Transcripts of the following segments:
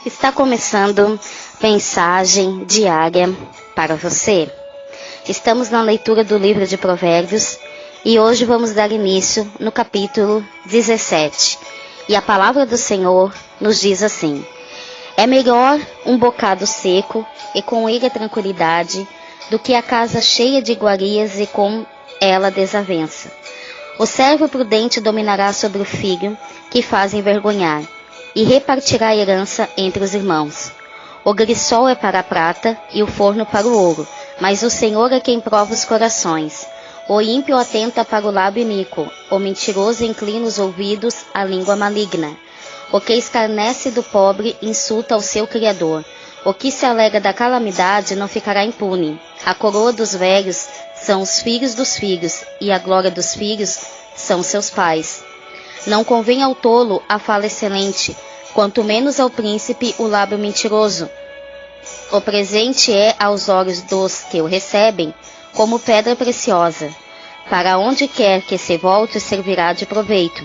Está começando mensagem diária para você. Estamos na leitura do livro de Provérbios e hoje vamos dar início no capítulo 17. E a palavra do Senhor nos diz assim: é melhor um bocado seco e com ele a tranquilidade do que a casa cheia de iguarias e com ela desavença. O servo prudente dominará sobre o filho que faz envergonhar e repartirá a herança entre os irmãos. O grisol é para a prata e o forno para o ouro, mas o Senhor é quem prova os corações. O ímpio atenta para o lábio iníquo, o mentiroso inclina os ouvidos à língua maligna. O que escarnece do pobre insulta ao seu Criador. O que se alega da calamidade não ficará impune. A coroa dos velhos são os filhos dos filhos, e a glória dos filhos são seus pais. Não convém ao tolo a fala excelente, quanto menos ao príncipe o lábio mentiroso. O presente é aos olhos dos que o recebem como pedra preciosa. Para onde quer que se volte servirá de proveito.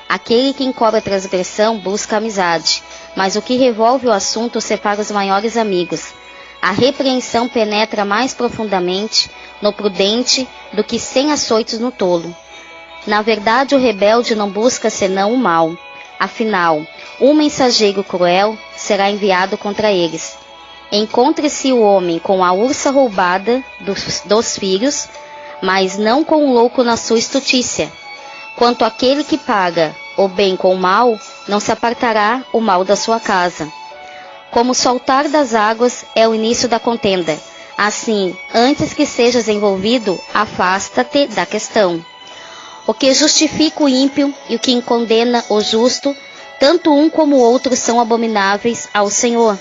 Aquele que encobre a transgressão busca amizade, mas o que revolve o assunto separa os maiores amigos. A repreensão penetra mais profundamente no prudente do que 100 açoites no tolo. Na verdade, o rebelde não busca senão o mal. Afinal, um mensageiro cruel será enviado contra eles. Encontre-se o homem com a ursa roubada dos filhos, mas não com o louco na sua estutícia. Quanto àquele que paga o bem com o mal, não se apartará o mal da sua casa. Como o soltar das águas é o início da contenda, assim, antes que sejas envolvido, afasta-te da questão. O que justifica o ímpio e o que condena o justo, tanto um como o outro são abomináveis ao Senhor.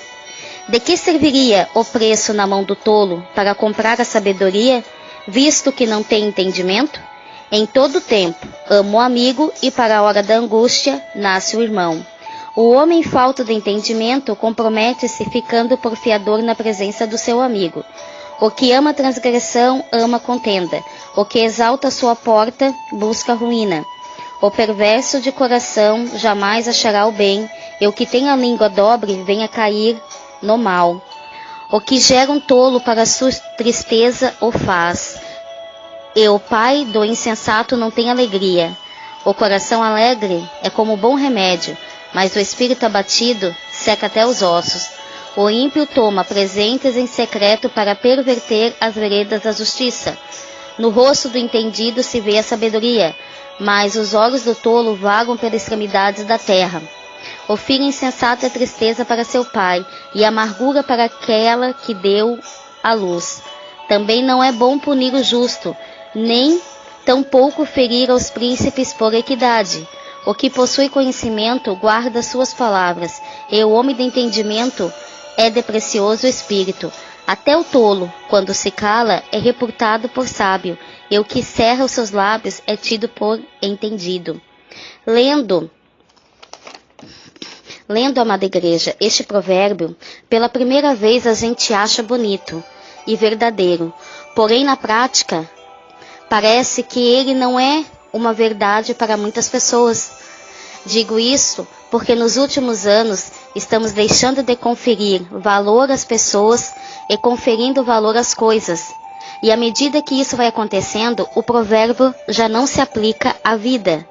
De que serviria o preço na mão do tolo para comprar a sabedoria, visto que não tem entendimento? Em todo tempo, ama o amigo e para a hora da angústia nasce o irmão. O homem falto de entendimento compromete-se ficando por fiador na presença do seu amigo. O que ama a transgressão ama a contenda. O que exalta sua porta busca a ruína. O perverso de coração jamais achará o bem, e o que tem a língua dobre vem a cair no mal. O que gera um tolo para sua tristeza o faz, e o pai do insensato não tem alegria. O coração alegre é como bom remédio, mas o espírito abatido seca até os ossos. O ímpio toma presentes em secreto para perverter as veredas da justiça. No rosto do entendido se vê a sabedoria, mas os olhos do tolo vagam pelas extremidades da terra. O filho insensato é tristeza para seu pai, e amargura para aquela que deu a luz. Também não é bom punir o justo, nem tampouco ferir aos príncipes por equidade. O que possui conhecimento guarda suas palavras, e o homem de entendimento é de precioso espírito. Até o tolo, quando se cala, é reputado por sábio, e o que cerra os seus lábios é tido por entendido. Lendo, amada igreja, este provérbio, pela primeira vez a gente acha bonito e verdadeiro, porém na prática parece que ele não é uma verdade para muitas pessoas. Digo isso porque nos últimos anos estamos deixando de conferir valor às pessoas e conferindo valor às coisas. E à medida que isso vai acontecendo, o provérbio já não se aplica à vida.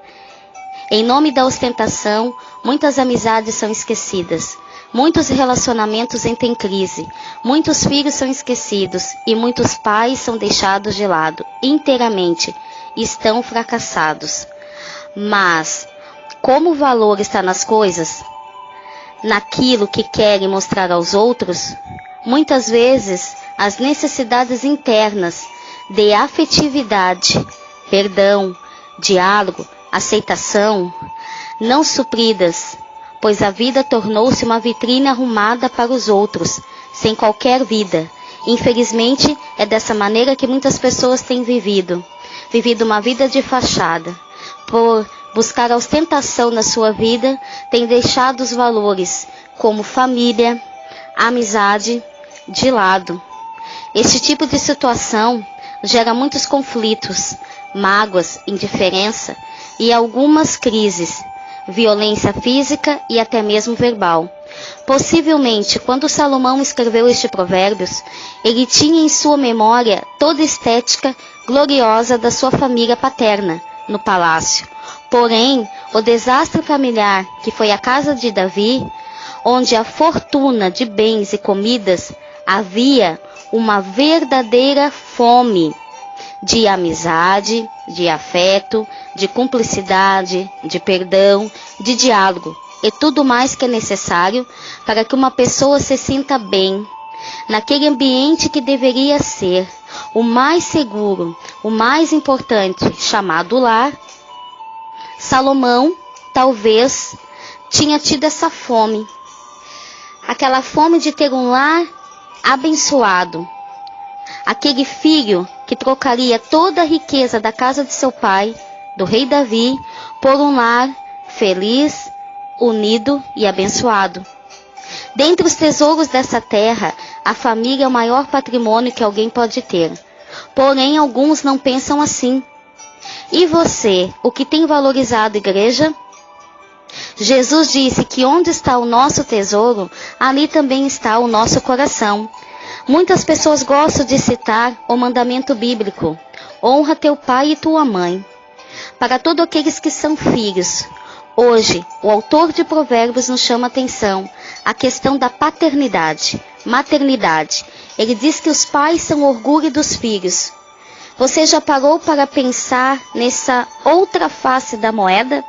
Em nome da ostentação, muitas amizades são esquecidas. Muitos relacionamentos entram em crise. Muitos filhos são esquecidos e muitos pais são deixados de lado inteiramente. Estão fracassados. Mas, como o valor está nas coisas, naquilo que querem mostrar aos outros, muitas vezes as necessidades internas de afetividade, perdão, diálogo, aceitação, não supridas, pois a vida tornou-se uma vitrine arrumada para os outros, sem qualquer vida. Infelizmente, é dessa maneira que muitas pessoas têm vivido uma vida de fachada. Por buscar a ostentação na sua vida, têm deixado os valores, como família, amizade, de lado. Este tipo de situação gera muitos conflitos, mágoas, indiferença e algumas crises, violência física e até mesmo verbal. Possivelmente, quando Salomão escreveu este Provérbios, ele tinha em sua memória toda a estética gloriosa da sua família paterna no palácio. Porém, o desastre familiar, que foi a casa de Davi, onde a fortuna de bens e comidas, havia uma verdadeira fome de amizade, de afeto, de cumplicidade, de perdão, de diálogo e tudo mais que é necessário para que uma pessoa se sinta bem naquele ambiente que deveria ser o mais seguro, o mais importante, chamado lar. Salomão talvez tinha tido essa fome, aquela fome de ter um lar abençoado, aquele filho que trocaria toda a riqueza da casa de seu pai, do rei Davi, por um lar feliz, unido e abençoado. Dentre os tesouros dessa terra, a família é o maior patrimônio que alguém pode ter. Porém, alguns não pensam assim. E você, o que tem valorizado a igreja? Jesus disse que onde está o nosso tesouro, ali também está o nosso coração. Muitas pessoas gostam de citar o mandamento bíblico: honra teu pai e tua mãe. Para todos aqueles que são filhos, hoje, o autor de Provérbios nos chama a atenção a questão da paternidade, maternidade. Ele diz que os pais são o orgulho dos filhos. Você já parou para pensar nessa outra face da moeda?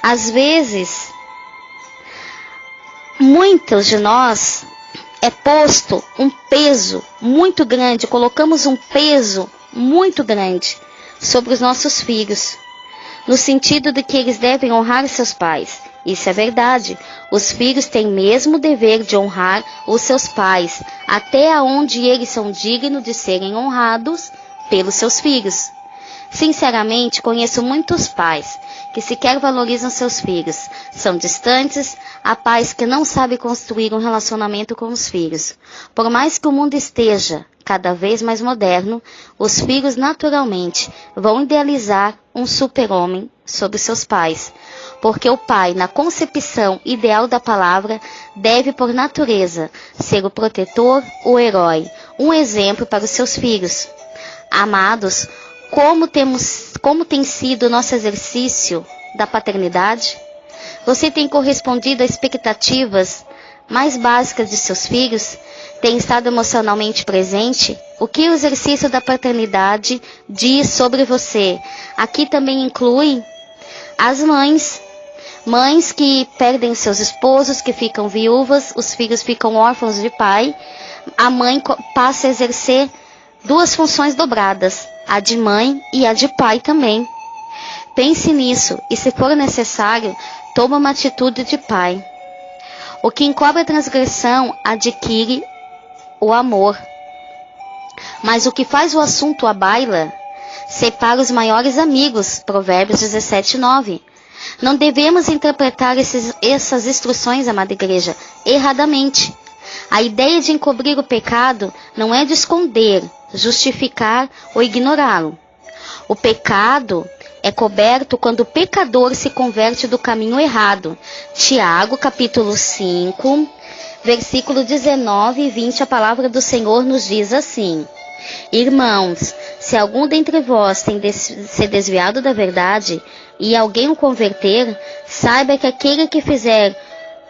Às vezes, muitos de nós é posto um peso muito grande, colocamos um peso muito grande sobre os nossos filhos, no sentido de que eles devem honrar seus pais. Isso é verdade. Os filhos têm mesmo o dever de honrar os seus pais, até onde eles são dignos de serem honrados pelos seus filhos. Sinceramente, conheço muitos pais que sequer valorizam seus filhos. São distantes, há pais que não sabem construir um relacionamento com os filhos. Por mais que o mundo esteja cada vez mais moderno, os filhos naturalmente vão idealizar um super-homem sobre seus pais. Porque o pai, na concepção ideal da palavra, deve por natureza ser o protetor, o herói, um exemplo para os seus filhos. Amados, como tem sido o nosso exercício da paternidade? Você tem correspondido às expectativas mais básicas de seus filhos? Tem estado emocionalmente presente? O que o exercício da paternidade diz sobre você? Aqui também inclui as mães. Mães que perdem seus esposos, que ficam viúvas, os filhos ficam órfãos de pai. A mãe passa a exercer duas funções dobradas, a de mãe e a de pai também. Pense nisso e, se for necessário, tome uma atitude de pai. O que encobre a transgressão adquire o amor. Mas o que faz o assunto à baila separa os maiores amigos. Provérbios 17:9. Não devemos interpretar essas instruções, amada igreja, erradamente. A ideia de encobrir o pecado não é de esconder, justificar ou ignorá-lo. O pecado é coberto quando o pecador se converte do caminho errado. Tiago, capítulo 5, versículo 19 e 20, a palavra do Senhor nos diz assim: Irmãos, se algum dentre vós tem se desviado da verdade e alguém o converter, saiba que aquele que fizer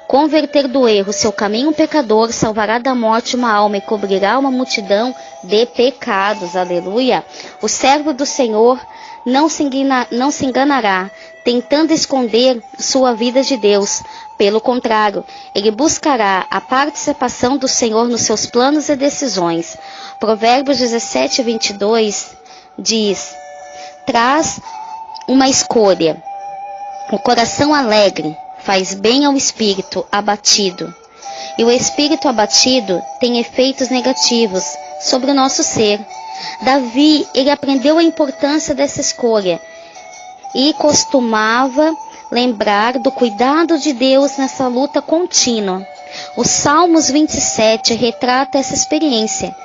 converter do erro seu caminho pecador, salvará da morte uma alma e cobrirá uma multidão de pecados. Aleluia! O servo do Senhor não se enganará, tentando esconder sua vida de Deus. Pelo contrário, ele buscará a participação do Senhor nos seus planos e decisões. Provérbios 17:22 diz: traz uma escolha. O coração alegre faz bem ao espírito abatido. E o espírito abatido tem efeitos negativos sobre o nosso ser. Davi, ele aprendeu a importância dessa escolha e costumava lembrar do cuidado de Deus nessa luta contínua. O Salmos 27 retrata essa experiência.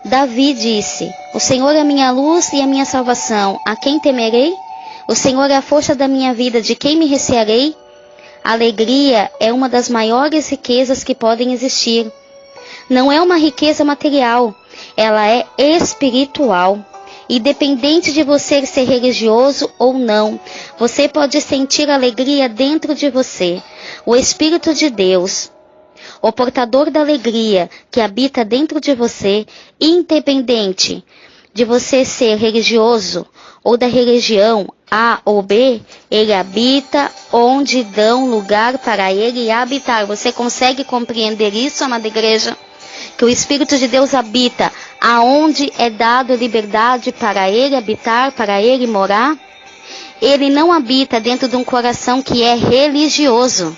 Davi disse: o Senhor é a minha luz e a minha salvação, a quem temerei? O Senhor é a força da minha vida, de quem me recearei? A alegria é uma das maiores riquezas que podem existir. Não é uma riqueza material, ela é espiritual. Independente de você ser religioso ou não, você pode sentir alegria dentro de você. O Espírito de Deus, o portador da alegria que habita dentro de você, independente de você ser religioso ou da religião A ou B, ele habita onde dão lugar para ele habitar. Você consegue compreender isso, amada igreja? Que o Espírito de Deus habita aonde é dado liberdade para ele habitar, para ele morar. Ele não habita dentro de um coração que é religioso,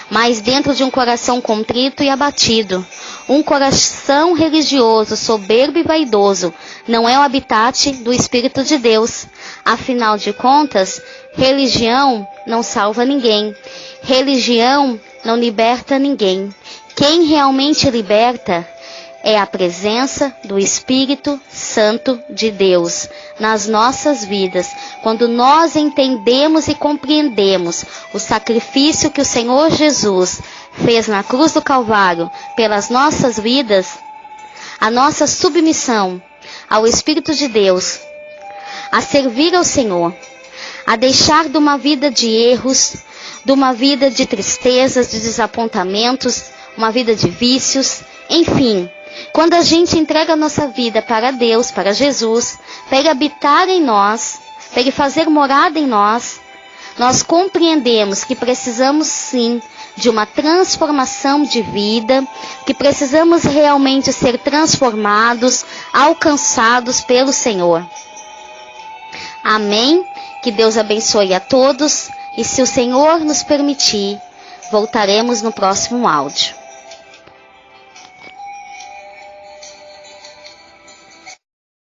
mas dentro de um coração contrito e abatido. Um coração religioso, soberbo e vaidoso não é o habitat do Espírito de Deus. Afinal de contas, religião não salva ninguém. Religião não liberta ninguém. Quem realmente liberta é a presença do Espírito Santo de Deus nas nossas vidas. Quando nós entendemos e compreendemos o sacrifício que o Senhor Jesus fez na cruz do Calvário pelas nossas vidas, a nossa submissão ao Espírito de Deus, a servir ao Senhor, a deixar de uma vida de erros, de uma vida de tristezas, de desapontamentos, uma vida de vícios, enfim. Quando a gente entrega a nossa vida para Deus, para Jesus, para Ele habitar em nós, para Ele fazer morada em nós, nós compreendemos que precisamos sim de uma transformação de vida, que precisamos realmente ser transformados, alcançados pelo Senhor. Amém? Que Deus abençoe a todos e, se o Senhor nos permitir, voltaremos no próximo áudio.